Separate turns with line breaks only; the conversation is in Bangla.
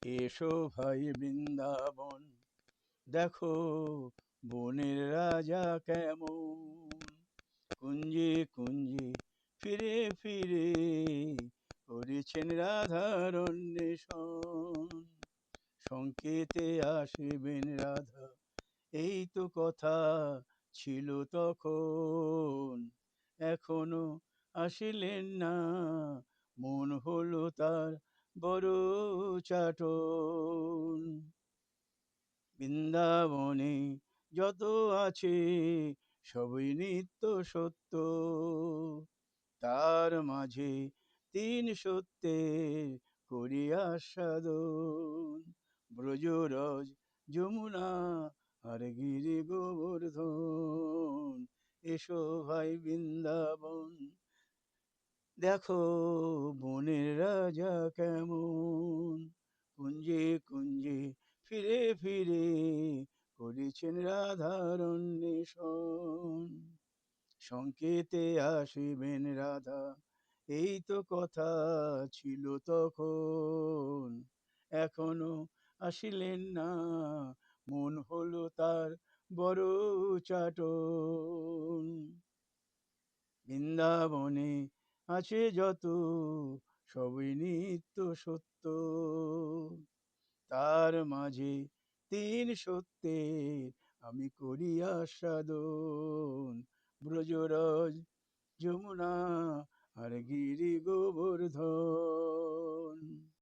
এসো ভাই বৃন্দাবন, দেখো বনের রাজা কেমন কুঞ্জে কুঞ্জে ফিরে ফিরে করেছেন রাধার অন্বেষণ। সংকেতে আসবেন রাধা, এই তো কথা ছিল তখন, এখনো আসিলেন না, মন হলো তার বড় চাটন। বৃন্দাবনে যত আছে সবই নিত্য সত্য, তার মাঝে তিন সত্যের করিয়া সাধন। ব্রজরজ যমুনা আর গিরি গোবর্ধন, এসো ভাই বৃন্দাবন, দেখো বনের রাজা কেমন কুঞ্জে কুঞ্জে ফিরে ফিরে করেছেন রাধার অন্বেষণ। সংকেতে আসিবেন রাধা, এই তো কথা ছিল তখন, এখনো আসিলেন না, মন হলো তার বড় চাটন। বৃন্দাবনে আছে যত সবই নিত্য সত্য, তার মাঝে তিন সত্যের আমি করি আস্বাদন। ব্রজরজ যমুনা আর গিরি গোবর্ধন।